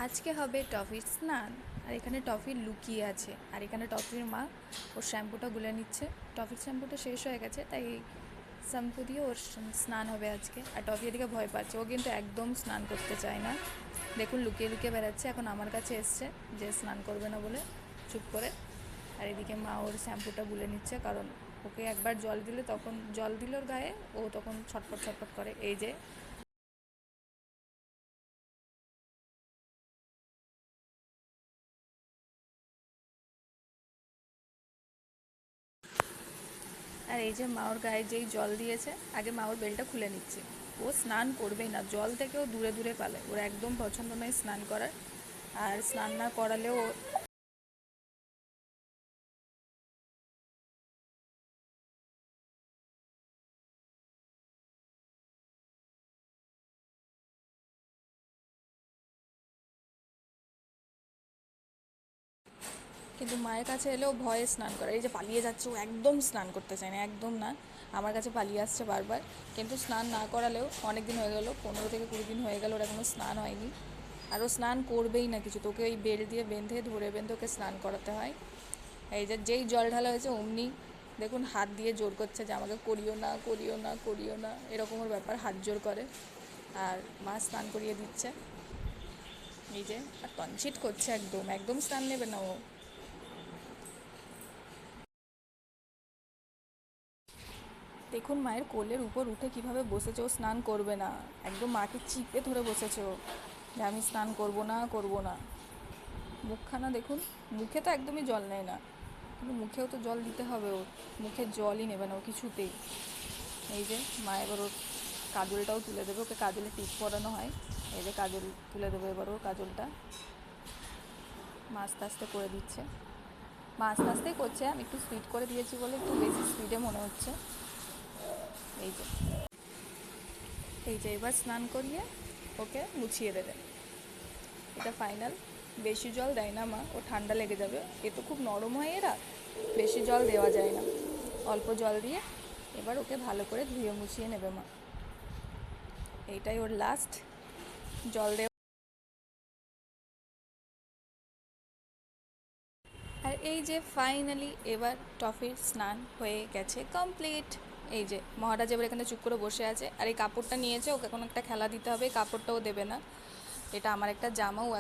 আজকে হবে টফির স্নান। আর এখানে টফি লুকিয়ে আছে, আর এখানে টফির মা ওর শ্যাম্পুটা গুলে নিচ্ছে। টফির শ্যাম্পুটা শেষ হয়ে গেছে, তাই শ্যাম্পু দিয়ে ওর স্নান হবে আজকে। আর টফি এদিকে ভয় পাচ্ছে, ও কিন্তু একদম স্নান করতে চায় না। দেখুন লুকিয়ে লুকিয়ে বেড়াচ্ছে, এখন আমার কাছে এসছে যে স্নান করবে না বলে চুপ করে। আর এদিকে মা ওর শ্যাম্পুটা গুলে নিচ্ছে, কারণ ওকে একবার জল দিলে, তখন জল দিল ওর গায়ে, ও তখন ছটফট ছটফট করে। এই যে আর এই যে মা ওর গায়ে যেই জল দিয়েছে, আগে মা ওর বেলটা খুলে নিচ্ছে। ও স্নান করবেই না, জল থেকেও দূরে দূরে পালায়, ওর একদম পছন্দ নয় স্নান করার। আর স্নান না করালেও কিন্তু মায়ের কাছে এলেও ভয়ে স্নান করে। এই যে পালিয়ে যাচ্ছে, ও একদম স্নান করতে চায় না, একদম না। আমার কাছে পালিয়ে আসছে বারবার, কিন্তু স্নান না করালেও অনেক দিন হয়ে গেল, 15 থেকে 20 দিন হয়ে গেল, ওর এখনও স্নান হয়নি। আর ও স্নান করবেই না কিছু, তোকে ওই বেল দিয়ে বেঁধে ওকে স্নান করাতে হয়। এই যে যেই জল ঢালা হয়েছে অমনি দেখুন হাত দিয়ে জোর করছে যে আমাকে করিও না, করিও না, করিও না, এরকমের ব্যাপার, হাত জোর করে। আর মা স্নান করিয়ে দিচ্ছে। এই যে আর টনচিট করছে, একদম একদম স্নান নেবে না ও। দেখুন মায়ের কোলের উপর উঠে কিভাবে বসেছে, ও স্নান করবে না, একদম মাকে চিপে ধরে বসেছে ও, যে আমি স্নান করব না, করব না। মুখখানা দেখুন, মুখে তো একদমই জল নেয় না, কিন্তু মুখেও তো জল দিতে হবে ওর, মুখে জলই নেবে না ও কিছুতেই। এই যে মা এবার ওর কাজলটাও তুলে দেবে, ওকে কাজলে টিপ পরানো হয়। এই যে কাজল তুলে দেবে এবার ওর কাজলটা, মা আস্তে আস্তে করে দিচ্ছে। মা আস্তে আস্তেই করছে, আমি একটু স্পিড করে দিয়েছি বলে একটু বেশি স্পিডে মনে হচ্ছে। এই যে এই যে এবার স্নান করিয়ে ওকে মুছিয়ে দেবে, এটা ফাইনাল। বেশি জল দেয় না মা, ও ঠান্ডা লেগে যাবে, এ তো খুব নরম হয় এরা, বেশি জল দেওয়া যায় না। অল্প জল দিয়ে এবার ওকে ভালো করে ধুয়ে মুছিয়ে নেবে মা। এইটাই ওর লাস্ট জল দেওয়া। আর এই যে ফাইনালি এবার টফির স্নান হয়ে গেছে কমপ্লিট। এই যে মহারাজ এবার এখানে চুপ করে বসে আছে, আর এই কাপড়টা নিয়েছে, ওকে কোনো একটা খেলা দিতে হবে, এই কাপড়টাও দেবে না। এটা আমার একটা জামা, ও